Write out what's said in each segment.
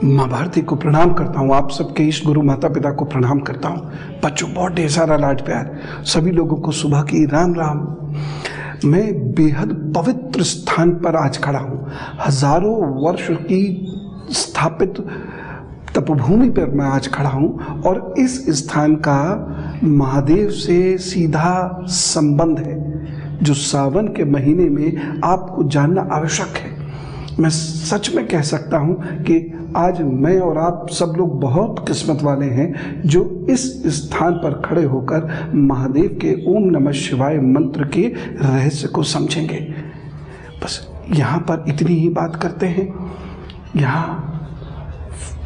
माँ भारती को प्रणाम करता हूँ, आप सबके इष्ट गुरु माता पिता को प्रणाम करता हूँ। बच्चों बहुत ढेर सारा लाड प्यार, सभी लोगों को सुबह की राम राम। मैं बेहद पवित्र स्थान पर आज खड़ा हूँ। हजारों वर्ष की स्थापित तपोभूमि पर मैं आज खड़ा हूँ और इस स्थान का महादेव से सीधा संबंध है, जो सावन के महीने में आपको जानना आवश्यक है। मैं सच में कह सकता हूँ कि आज मैं और आप सब लोग बहुत किस्मत वाले हैं जो इस स्थान पर खड़े होकर महादेव के ओम नमः शिवाय मंत्र के रहस्य को समझेंगे। बस यहाँ पर इतनी ही बात करते हैं। यहाँ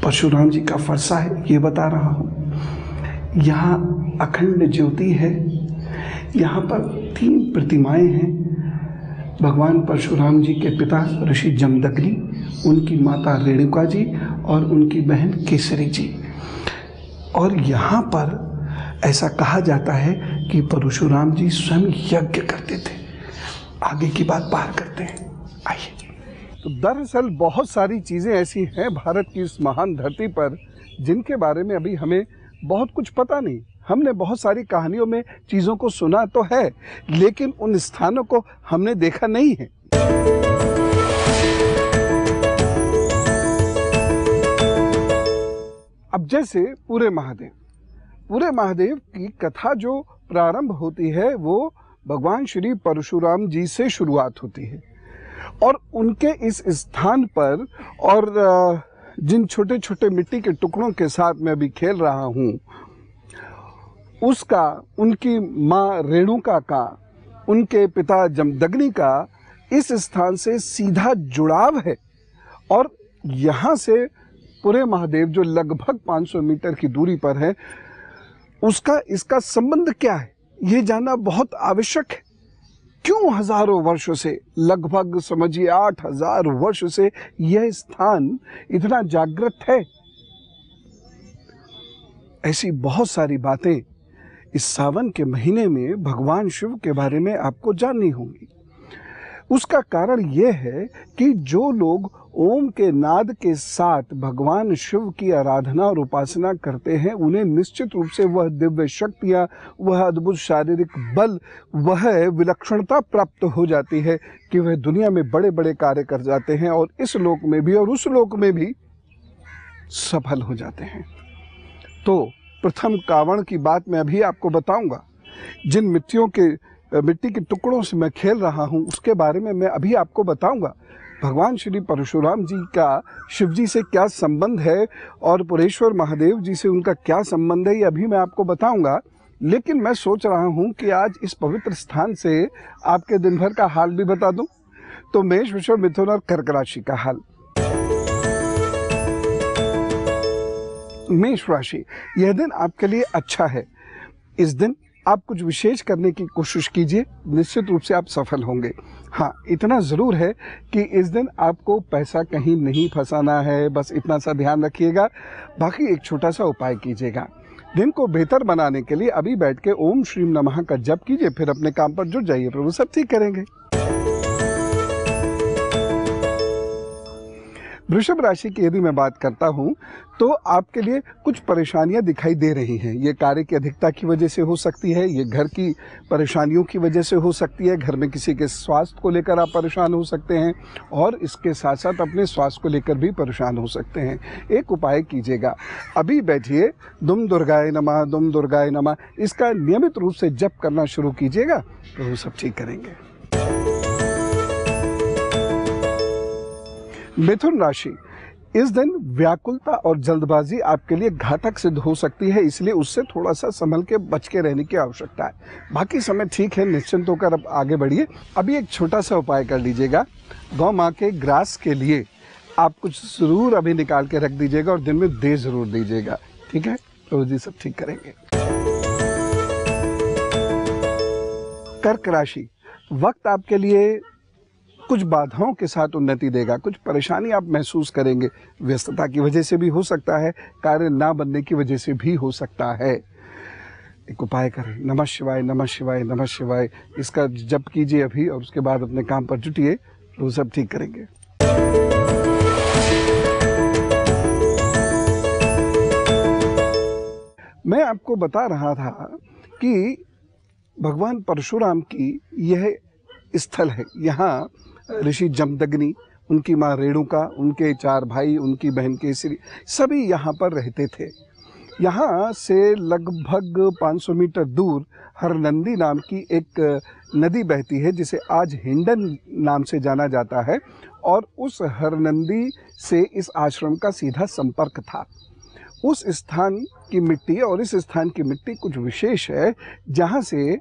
परशुराम जी का फरसा है, ये बता रहा हूँ। यहाँ अखंड ज्योति है। यहाँ पर 3 प्रतिमाएं हैं। भगवान परशुराम जी के पिता ऋषि जमदग्नि, उनकी माता रेणुका जी और उनकी बहन केसरी जी। और यहाँ पर ऐसा कहा जाता है कि परशुराम जी स्वयं यज्ञ करते थे। आगे की बात बाहर करते हैं, आइए। तो दरअसल बहुत सारी चीज़ें ऐसी हैं भारत की इस महान धरती पर जिनके बारे में अभी हमें बहुत कुछ पता नहीं। हमने बहुत सारी कहानियों में चीज़ों को सुना तो है, लेकिन उन स्थानों को हमने देखा नहीं है। अब जैसे पूरे महादेव की कथा जो प्रारंभ होती है वो भगवान श्री परशुराम जी से शुरुआत होती है और उनके इस स्थान पर और जिन छोटे छोटे मिट्टी के टुकड़ों के साथ मैं अभी खेल रहा हूँ उसका, उनकी माँ रेणुका का, उनके पिता जमदग्नि का इस स्थान से सीधा जुड़ाव है। और यहाँ से पूरे महादेव जो लगभग 500 मीटर की दूरी पर है, उसका इसका संबंध क्या है ये जानना बहुत आवश्यक है। क्यों हजारों वर्षों से, लगभग समझिए 8000 वर्ष से यह स्थान इतना जागृत है? ऐसी बहुत सारी बातें इस सावन के महीने में भगवान शिव के बारे में आपको जाननी होंगी। उसका कारण यह है कि जो लोग ओम के नाद के साथ भगवान शिव की आराधना और उपासना करते हैं, उन्हें निश्चित रूप से वह दिव्य शक्तियाँ, वह अद्भुत शारीरिक बल, वह विलक्षणता प्राप्त हो जाती है कि वह दुनिया में बड़े बड़े कार्य कर जाते हैं और इस लोक में भी और उस लोक में भी सफल हो जाते हैं। तो प्रथम कावड़ की बात मैं अभी आपको बताऊंगा। जिन मिट्टी के टुकड़ों से मैं खेल रहा हूं उसके बारे में मैं अभी आपको बताऊंगा। भगवान श्री परशुराम जी का शिव जी से क्या संबंध है और पुरेश्वर महादेव जी से उनका क्या संबंध है, ये अभी मैं आपको बताऊंगा। लेकिन मैं सोच रहा हूं कि आज इस पवित्र स्थान से आपके दिन भर का हाल भी बता दूं। तो मेष, वृषभ, मिथुन और कर्क राशि का हाल। मेष राशि, यह दिन आपके लिए अच्छा है। इस दिन आप कुछ विशेष करने की कोशिश कीजिए, निश्चित रूप से आप सफल होंगे। हाँ, इतना ज़रूर है कि इस दिन आपको पैसा कहीं नहीं फंसाना है, बस इतना सा ध्यान रखिएगा। बाकी एक छोटा सा उपाय कीजिएगा। दिन को बेहतर बनाने के लिए अभी बैठ के ओम श्रीम नमः का जप कीजिए, फिर अपने काम पर जुट जाइए, प्रभु सब ठीक करेंगे। वृषभ राशि की यदि मैं बात करता हूं तो आपके लिए कुछ परेशानियां दिखाई दे रही हैं। ये कार्य की अधिकता की वजह से हो सकती है, ये घर की परेशानियों की वजह से हो सकती है, घर में किसी के स्वास्थ्य को लेकर आप परेशान हो सकते हैं और इसके साथ साथ अपने स्वास्थ्य को लेकर भी परेशान हो सकते हैं। एक उपाय कीजिएगा, अभी बैठिए, दुम दुर्गाय नमः, दुम दुर्गाय नमः, इसका नियमित रूप से जप करना शुरू कीजिएगा, तो वो सब ठीक करेंगे। मिथुन राशि, इस दिन व्याकुलता और जल्दबाजी आपके लिए घातक सिद्ध हो सकती है, इसलिए उससे थोड़ा सा संभल के बच के रहने की आवश्यकता है। बाकी समय ठीक है, निश्चिंत होकर अब आगे बढ़िए। अभी एक छोटा सा उपाय कर लीजिएगा, गौ माँ के ग्रास के लिए आप कुछ जरूर अभी निकाल के रख दीजिएगा और दिन में दे जरूर दीजिएगा, ठीक है? तो जी सब ठीक करेंगे। कर्क राशि, वक्त आपके लिए कुछ बाधाओं के साथ उन्नति देगा, कुछ परेशानी आप महसूस करेंगे। व्यस्तता की वजह से भी हो सकता है, कार्य ना बनने की वजह से भी हो सकता है। एक उपाय करें, नमः शिवाय नमः शिवाय नमः शिवाय, इसका जप कीजिए अभी और उसके बाद अपने काम पर जुटिए, वो सब ठीक करेंगे। आपको बता रहा था कि भगवान परशुराम की यह स्थल है। यहाँ ऋषि जमदग्नि, उनकी माँ रेणुका, उनके 4 भाई, उनकी बहन केसरी, सभी यहाँ पर रहते थे। यहाँ से लगभग 500 मीटर दूर हरनंदी नाम की एक नदी बहती है, जिसे आज हिंडन नाम से जाना जाता है, और उस हरनंदी से इस आश्रम का सीधा संपर्क था। उस स्थान की मिट्टी और इस स्थान की मिट्टी कुछ विशेष है, जहाँ से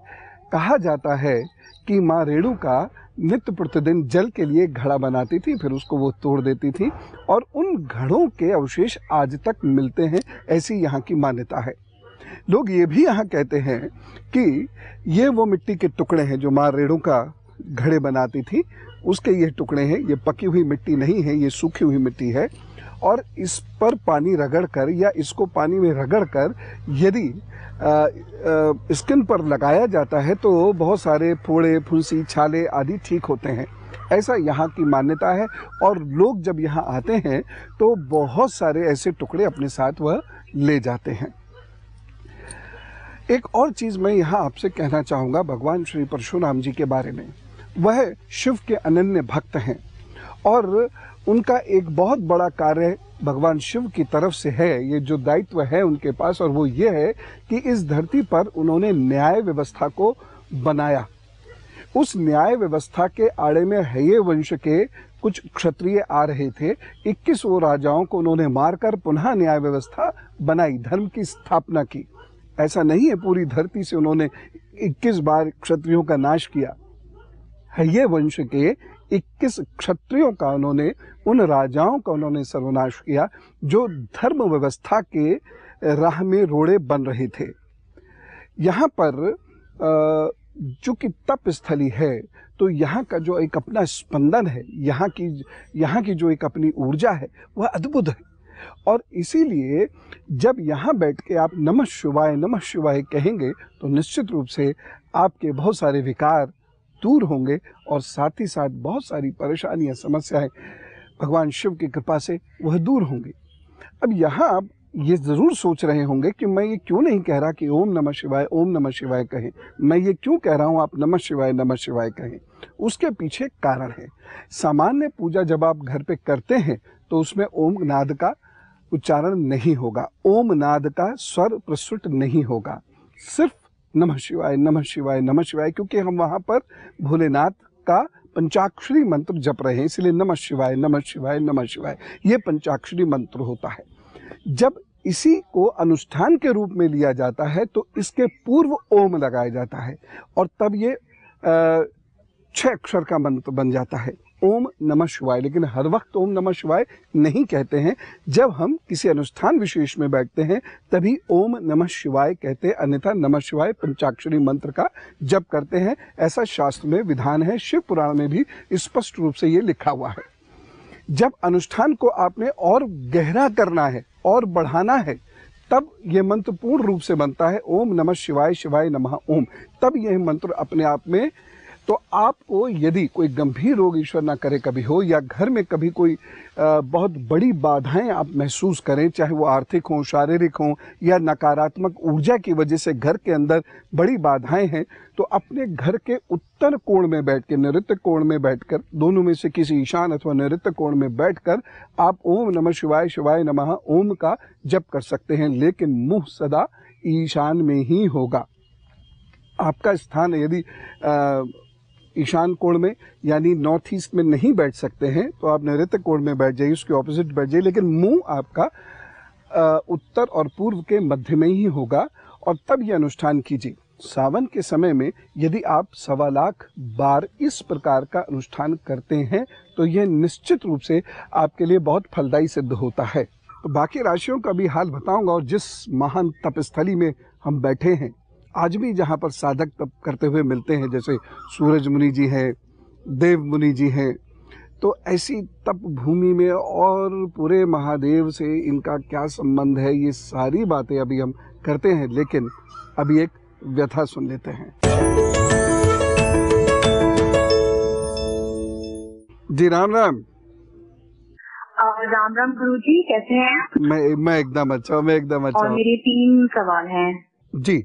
कहा जाता है कि माँ रेणुका नित्य प्रतिदिन जल के लिए घड़ा बनाती थी, फिर उसको वो तोड़ देती थी, और उन घड़ों के अवशेष आज तक मिलते हैं, ऐसी यहाँ की मान्यता है। लोग ये भी यहाँ कहते हैं कि ये वो मिट्टी के टुकड़े हैं जो माँ रेणुका घड़े बनाती थी, उसके ये टुकड़े हैं। ये पकी हुई मिट्टी नहीं है, ये सूखी हुई मिट्टी है, और इस पर पानी रगड़कर या इसको पानी में रगड़कर यदि स्किन पर लगाया जाता है तो बहुत सारे फोड़े, फुंसी, छाले आदि ठीक होते हैं, ऐसा यहाँ की मान्यता है। और लोग जब यहाँ आते हैं तो बहुत सारे ऐसे टुकड़े अपने साथ वह ले जाते हैं। एक और चीज़ मैं यहाँ आपसे कहना चाहूँगा भगवान श्री परशुराम जी के बारे में। वह शिव के अनन्य भक्त हैं, और उनका एक बहुत बड़ा कार्य भगवान शिव की तरफ से है, ये जो दायित्व है उनके पास, और वो ये है कि इस धरती पर उन्होंने न्याय व्यवस्था को बनाया। उस न्याय व्यवस्था के आड़े में हये वंश के कुछ क्षत्रिय आ रहे थे। 21 वो राजाओं को उन्होंने मारकर पुनः न्याय व्यवस्था बनाई, धर्म की स्थापना की। ऐसा नहीं है पूरी धरती से उन्होंने 21 बार क्षत्रियों का नाश किया। हये वंश के 21 क्षत्रियों का उन्होंने, उन राजाओं का उन्होंने सर्वनाश किया जो धर्म व्यवस्था के राह में रोड़े बन रहे थे। यहाँ पर जो कि तप स्थली है, तो यहाँ का जो एक अपना स्पंदन है, यहाँ की जो एक अपनी ऊर्जा है, वह अद्भुत है। और इसीलिए जब यहाँ बैठ के आप नमः शिवाय कहेंगे तो निश्चित रूप से आपके बहुत सारे विकार दूर होंगे, और साथ ही साथ बहुत सारी परेशानियां, समस्याएं भगवान शिव की कृपा से वह दूर होंगी। अब यहाँ आप ये ज़रूर सोच रहे होंगे कि मैं ये क्यों नहीं कह रहा कि ओम नमः शिवाय कहें, मैं ये क्यों कह रहा हूँ आप नमः शिवाय कहें। उसके पीछे कारण है। सामान्य पूजा जब आप घर पे करते हैं तो उसमें ओम नाद का उच्चारण नहीं होगा, ओम नाद का स्वर प्रस्तुत नहीं होगा, सिर्फ नमः शिवाय, क्योंकि हम वहाँ पर भोलेनाथ का पंचाक्षरी मंत्र जप रहे हैं, इसलिए नमः शिवाय ये पंचाक्षरी मंत्र होता है। जब इसी को अनुष्ठान के रूप में लिया जाता है तो इसके पूर्व ओम लगाया जाता है, और तब ये 6 अक्षर का मंत्र बन जाता है, ओम नमः शिवाय। लेकिन हर वक्त ओम नमः शिवाय नहीं कहते हैं, जब हम किसी अनुष्ठान विशेष में बैठते हैं तभी ओम नमः शिवाय कहते हैं, अन्यथा नमः शिवाय पंचाक्षरी मंत्र का जप करते हैं। ऐसा शास्त्र में विधान है, शिव पुराण में भी स्पष्ट रूप से ये लिखा हुआ है। जब अनुष्ठान को आपने और गहरा करना है और बढ़ाना है, तब यह मंत्र पूर्ण रूप से बनता है, ओम नमः शिवाय नमः ओम। तब यह मंत्र अपने आप में, तो आपको यदि कोई गंभीर रोग ईश्वर ना करे कभी हो, या घर में कभी कोई बहुत बड़ी बाधाएं आप महसूस करें, चाहे वो आर्थिक हों, शारीरिक हों, या नकारात्मक ऊर्जा की वजह से घर के अंदर बड़ी बाधाएं हैं, तो अपने घर के उत्तर कोण में बैठ के, नैऋत्य कोण में बैठकर, दोनों में से किसी ईशान अथवा नैऋत्य कोण में बैठकर आप ओम नमः शिवाय नमः ओम का जप कर सकते हैं। लेकिन मुंह सदा ईशान में ही होगा। आपका स्थान यदि ईशान कोण में यानी नॉर्थ ईस्ट में नहीं बैठ सकते हैं तो आप नैऋत्य कोण में बैठ जाइए, उसके ऑपोजिट बैठ जाइए, लेकिन मुंह आपका उत्तर और पूर्व के मध्य में ही होगा, और तब ये अनुष्ठान कीजिए। सावन के समय में यदि आप 1.25 लाख बार इस प्रकार का अनुष्ठान करते हैं तो यह निश्चित रूप से आपके लिए बहुत फलदायी सिद्ध होता है। तो बाकी राशियों का भी हाल बताऊंगा, और जिस महान तपस्थली में हम बैठे हैं आज भी, जहाँ पर साधक तप करते हुए मिलते हैं, जैसे सूरज मुनि जी हैं, देव मुनि जी हैं, तो ऐसी तप भूमि में और पूरे महादेव से इनका क्या संबंध है, ये सारी बातें अभी हम करते हैं। लेकिन अभी एक व्यथा सुन लेते हैं। जी राम राम। राम राम गुरुजी, कैसे हैं? मैं एकदम अच्छा हूँ, मैं एकदम अच्छा और हूँ। मेरे 3 सवाल हैं। जी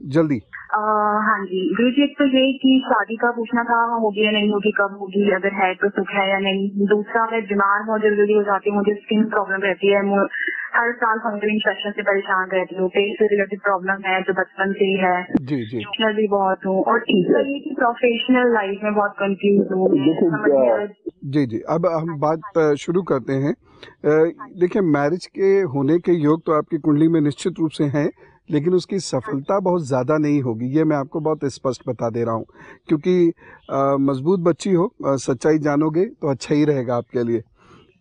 जल्दी। हाँ जी गुरुजी, एक तो ये कि शादी का पूछना था, होगी या नहीं होगी, कब होगी, अगर है तो सुख है या नहीं। दूसरा, मैं बीमार हूँ, जल्दी हो जाती हूँ, मुझे स्किन प्रॉब्लम रहती है, हर साल फंगल इन्फेक्शन से परेशान रहती हूँ, पेट से रिलेटेड प्रॉब्लम है जो बचपन से ही है। जी जी इमोशनल भी बहुत हूँ, और तीसरा ये कि प्रोफेशनल लाइफ में बहुत कंफ्यूज हूँ। जी जी, अब हम बात शुरू करते हैं। देखिए, मैरिज के होने के योग तो आपकी कुंडली में निश्चित रूप से हैं, लेकिन उसकी सफलता बहुत ज़्यादा नहीं होगी, ये मैं आपको बहुत स्पष्ट बता दे रहा हूँ। क्योंकि मजबूत बच्ची हो, सच्चाई जानोगे तो अच्छा ही रहेगा आपके लिए।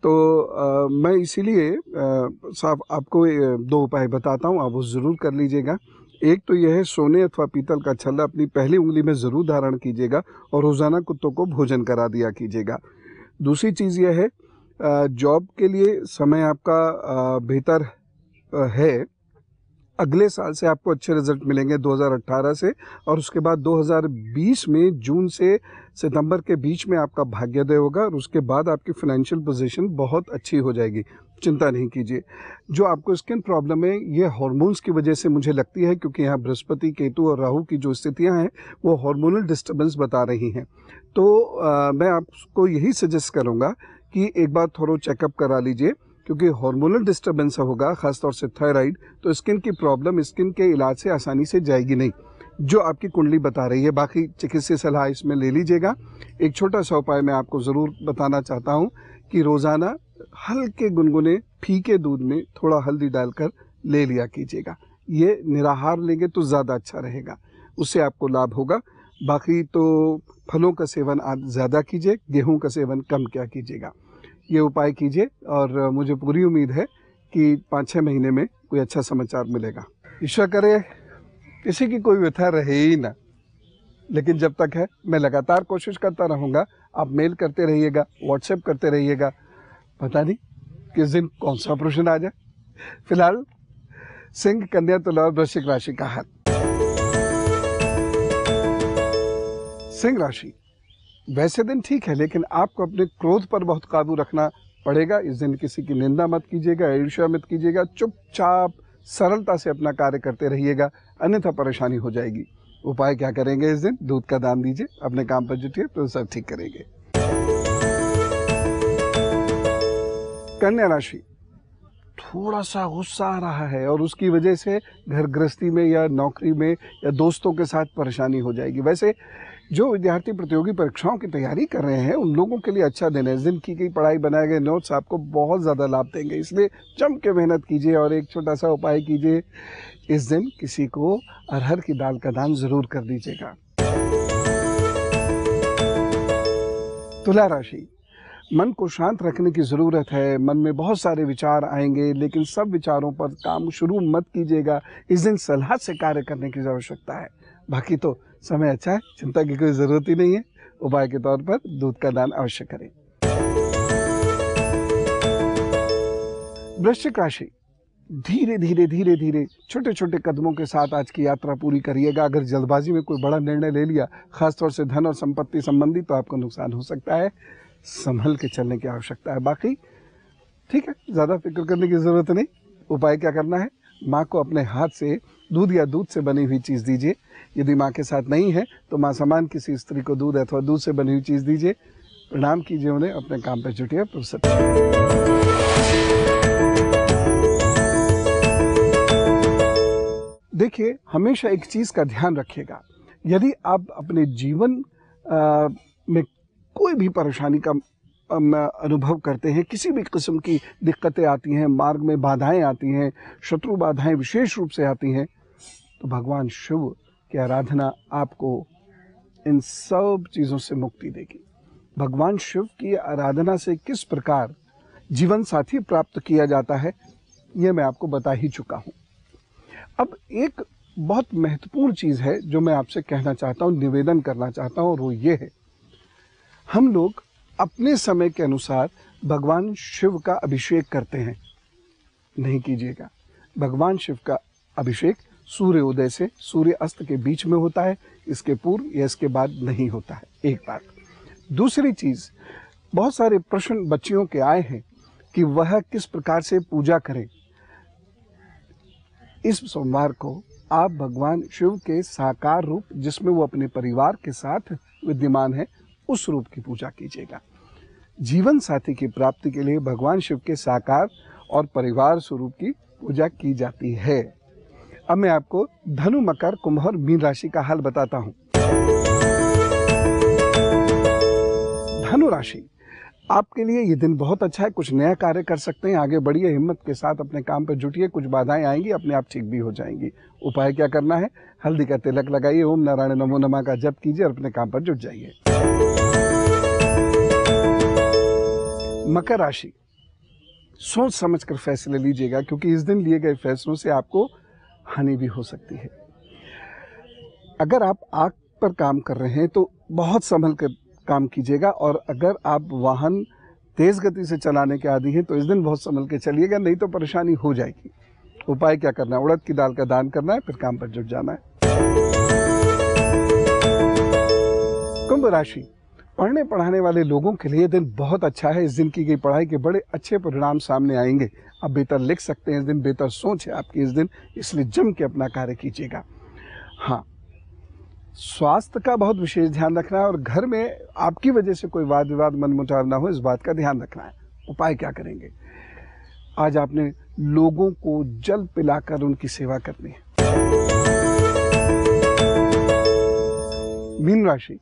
तो मैं इसीलिए साहब आपको 2 उपाय बताता हूँ, आप वो ज़रूर कर लीजिएगा। एक तो यह है, सोने अथवा पीतल का छल्ला अपनी पहली उंगली में ज़रूर धारण कीजिएगा और रोज़ाना कुत्तों को भोजन करा दिया कीजिएगा। दूसरी चीज़ यह है, जॉब के लिए समय आपका बेहतर है। अगले साल से आपको अच्छे रिजल्ट मिलेंगे 2018 से, और उसके बाद 2020 में जून से सितंबर के बीच में आपका भाग्योदय होगा, और उसके बाद आपकी फाइनेंशियल पोजीशन बहुत अच्छी हो जाएगी, चिंता नहीं कीजिए। जो आपको स्किन प्रॉब्लम है, ये हार्मोन्स की वजह से मुझे लगती है, क्योंकि यहाँ बृहस्पति, केतु और राहु की जो स्थितियाँ हैं वो हार्मोनल डिस्टर्बेंस बता रही हैं। तो मैं आपको यही सजेस्ट करूँगा कि एक बार थोड़ा चेकअप करा लीजिए, क्योंकि हार्मोनल डिस्टर्बेंस होगा, खासतौर से थायराइड, तो स्किन की प्रॉब्लम स्किन के इलाज से आसानी से जाएगी नहीं, जो आपकी कुंडली बता रही है। बाकी चिकित्सीय सलाह इसमें ले लीजिएगा। एक छोटा सा उपाय मैं आपको ज़रूर बताना चाहता हूँ कि रोज़ाना हल्के गुनगुने फीके दूध में थोड़ा हल्दी डालकर ले लिया कीजिएगा। ये निराहार लेंगे तो ज़्यादा अच्छा रहेगा, उससे आपको लाभ होगा। बाकी तो फलों का सेवन आप ज़्यादा कीजिए, गेहूँ का सेवन कम क्या कीजिएगा। ये उपाय कीजिए, और मुझे पूरी उम्मीद है कि 5-6 महीने में कोई अच्छा समाचार मिलेगा। ईश्वर करे किसी की कोई व्यथा रहे ही ना, लेकिन जब तक है मैं लगातार कोशिश करता रहूँगा। आप मेल करते रहिएगा, व्हाट्सएप करते रहिएगा, पता नहीं किस दिन कौन सा प्रश्न आ जाए। फिलहाल सिंह, कन्या, तुला और वृश्चिक राशि का हाल। सिंह राशि, वैसे दिन ठीक है, लेकिन आपको अपने क्रोध पर बहुत काबू रखना पड़ेगा। इस दिन किसी की निंदा मत कीजिएगा, ईर्ष्या मत कीजिएगा, चुपचाप सरलता से अपना कार्य करते रहिएगा, अन्यथा परेशानी हो जाएगी। उपाय क्या करेंगे इस दिन? दूध का दान दीजिए, अपने काम पर जुटिए तो सब ठीक करेंगे। कन्या राशि, थोड़ा सा गुस्सा आ रहा है, और उसकी वजह से घर गृहस्थी में या नौकरी में या दोस्तों के साथ परेशानी हो जाएगी। वैसे जो विद्यार्थी प्रतियोगी परीक्षाओं की तैयारी कर रहे हैं, उन लोगों के लिए अच्छा दिन है। इस दिन की गई पढ़ाई, बनाए गए नोट्स आपको बहुत ज़्यादा लाभ देंगे, इसलिए जम के मेहनत कीजिए। और एक छोटा सा उपाय कीजिए, इस दिन किसी को अरहर की दाल का दान ज़रूर कर दीजिएगा। तुला राशि, मन को शांत रखने की ज़रूरत है। मन में बहुत सारे विचार आएंगे, लेकिन सब विचारों पर काम शुरू मत कीजिएगा। इस दिन सलाह से कार्य करने की आवश्यकता है। बाकी तो समय अच्छा है, चिंता की कोई ज़रूरत ही नहीं है। उपाय के तौर पर दूध का दान अवश्य करें। वृश्चिक राशि, धीरे धीरे छोटे छोटे कदमों के साथ आज की यात्रा पूरी करिएगा। अगर जल्दबाजी में कोई बड़ा निर्णय ले लिया, खासतौर से धन और संपत्ति संबंधी, तो आपको नुकसान हो सकता है। संभल के चलने की आवश्यकता है। बाकी ठीक है, ज़्यादा फिक्र करने की ज़रूरत नहीं। उपाय क्या करना है? माँ को अपने हाथ से दूध या दूध से बनी हुई चीज़ दीजिए। यदि माँ के साथ नहीं है तो माँ समान किसी स्त्री को दूध अथवा दूध से बनी हुई चीज़ दीजिए। प्रणाम कीजिए उन्हें, अपने काम पर जुटिए। देखिए, हमेशा एक चीज़ का ध्यान रखिएगा, यदि आप अपने जीवन में कोई भी परेशानी का अनुभव करते हैं, किसी भी किस्म की दिक्कतें आती हैं, मार्ग में बाधाएं आती हैं, शत्रु बाधाएं विशेष रूप से आती हैं, तो भगवान शिव की आराधना आपको इन सब चीज़ों से मुक्ति देगी। भगवान शिव की आराधना से किस प्रकार जीवन साथी प्राप्त किया जाता है, ये मैं आपको बता ही चुका हूँ। अब एक बहुत महत्वपूर्ण चीज़ है जो मैं आपसे कहना चाहता हूँ, निवेदन करना चाहता हूँ, और वो ये है, हम लोग अपने समय के अनुसार भगवान शिव का अभिषेक करते हैं। नहीं कीजिएगा। भगवान शिव का अभिषेक सूर्य उदय से सूर्य अस्त के बीच में होता है, इसके पूर्व या इसके बाद नहीं होता है। एक बात। दूसरी चीज़, बहुत सारे प्रश्न बच्चियों के आए हैं कि वह किस प्रकार से पूजा करें। इस सोमवार को आप भगवान शिव के साकार रूप, जिसमें वो अपने परिवार के साथ विद्यमान है, उस रूप की पूजा कीजिएगा। जीवन साथी की प्राप्ति के लिए भगवान शिव के साकार और परिवार स्वरूप की पूजा की जाती है। अब मैं आपको धनु, मकर, कुंभ और मीन राशि का हाल बताता हूं। धनु राशि, आपके लिए ये दिन बहुत अच्छा है। कुछ नया कार्य कर सकते हैं। आगे बढ़िए, हिम्मत के साथ अपने काम पर जुटिए। कुछ बाधाएं आएंगी, अपने आप ठीक भी हो जाएंगी। उपाय क्या करना है? हल्दी का तिलक लगाइए, ओम नारायण नमो नमः का जप कीजिए और अपने काम पर जुट जाइए। मकर राशि, सोच समझकर फैसले लीजिएगा, क्योंकि इस दिन लिए गए फैसलों से आपको हानि भी हो सकती है। अगर आप आग पर काम कर रहे हैं तो बहुत संभल कर काम कीजिएगा, और अगर आप वाहन तेज गति से चलाने के आदी हैं तो इस दिन बहुत संभल के चलिएगा, नहीं तो परेशानी हो जाएगी। उपाय क्या करना है? उड़द की दाल का दान करना है, फिर काम पर जुट जाना है। कुंभ राशि, पढ़ने पढ़ाने वाले लोगों के लिए दिन बहुत अच्छा है। इस दिन की गई पढ़ाई के बड़े अच्छे परिणाम सामने आएंगे। आप बेहतर लिख सकते हैं। इस दिन बेहतर सोच है आपकी इस दिन, इसलिए जम के अपना कार्य कीजिएगा। हाँ, स्वास्थ्य का बहुत विशेष ध्यान रखना है, और घर में आपकी वजह से कोई वाद विवाद मनमुटाव ना हो, इस बात का ध्यान रखना है। उपाय क्या करेंगे? आज आपने लोगों को जल पिलाकर उनकी सेवा करनी है। मीन राशि,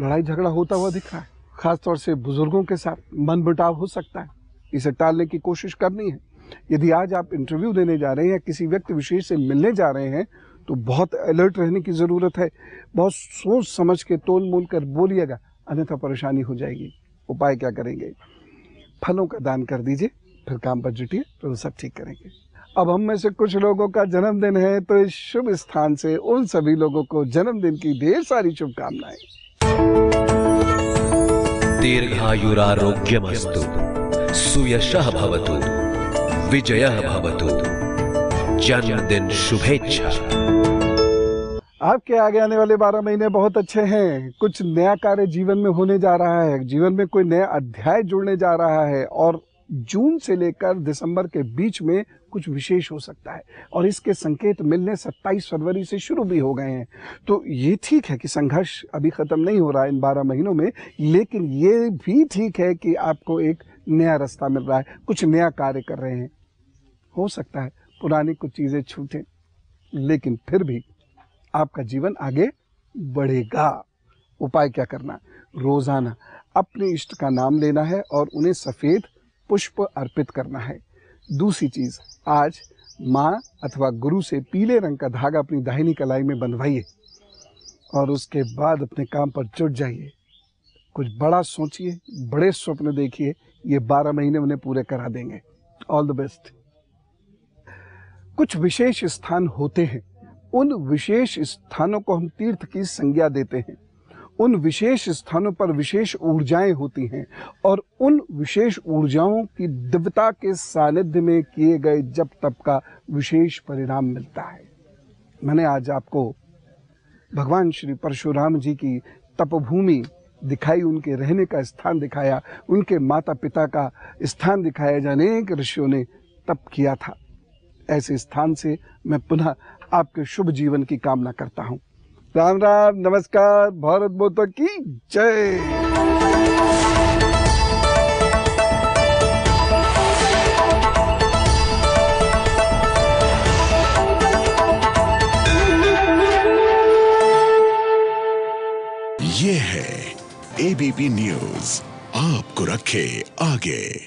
लड़ाई झगड़ा होता हुआ दिख रहा है, खासतौर से बुजुर्गों के साथ मनमुटाव हो सकता है। इसे टालने की कोशिश करनी है। यदि आज आप इंटरव्यू देने जा रहे हैं या किसी व्यक्ति विशेष से मिलने जा रहे हैं तो बहुत अलर्ट रहने की ज़रूरत है। बहुत सोच समझ के तोल मोल कर बोलिएगा, अन्यथा परेशानी हो जाएगी। उपाय क्या करेंगे? फलों का दान कर दीजिए, फिर काम पर जुटिए, तो सब ठीक करेंगे। अब हम में से कुछ लोगों का जन्मदिन है, तो इस शुभ स्थान से उन सभी लोगों को जन्मदिन की ढेर सारी शुभकामनाएं। दीर्घायुरारोग्यमस्तु, सुयशः भवतु, विजयः भवतु, जन्मदिन शुभेच्छा। आपके आगे आने वाले 12 महीने बहुत अच्छे हैं। कुछ नया कार्य जीवन में होने जा रहा है, जीवन में कोई नया अध्याय जुड़ने जा रहा है, और जून से लेकर दिसंबर के बीच में कुछ विशेष हो सकता है, और इसके संकेत मिलने 27 फरवरी से शुरू भी हो गए हैं। तो ये ठीक है कि संघर्ष अभी खत्म नहीं हो रहा है इन 12 महीनों में, लेकिन ये भी ठीक है कि आपको एक नया रास्ता मिल रहा है, कुछ नया कार्य कर रहे हैं। हो सकता है पुरानी कुछ चीजें छूटें, लेकिन फिर भी आपका जीवन आगे बढ़ेगा। उपाय क्या करना? रोजाना अपने इष्ट का नाम लेना है और उन्हें सफेद पुष्प अर्पित करना है। दूसरी चीज, आज माँ अथवा गुरु से पीले रंग का धागा अपनी दाहिनी कलाई में बंधवाइए, और उसके बाद अपने काम पर जुट जाइए। कुछ बड़ा सोचिए, बड़े स्वप्न देखिए, ये 12 महीने उन्हें पूरे करा देंगे। All the best. कुछ विशेष स्थान होते हैं, उन विशेष स्थानों को हम तीर्थ की संज्ञा देते हैं। उन विशेष स्थानों पर विशेष ऊर्जाएं होती हैं, और उन विशेष ऊर्जाओं की दिव्यता के सानिध्य में किए गए जप तप का विशेष परिणाम मिलता है। मैंने आज आपको भगवान श्री परशुराम जी की तपभूमि दिखाई, उनके रहने का स्थान दिखाया, उनके माता पिता का स्थान दिखाया, जहाँ अनेक ऋषियों ने तप किया था। ऐसे स्थान से मैं पुनः आपके शुभ जीवन की कामना करता हूँ। राम राम, नमस्कार, भारत माता की जय। ये है एबीपी न्यूज, आपको रखे आगे।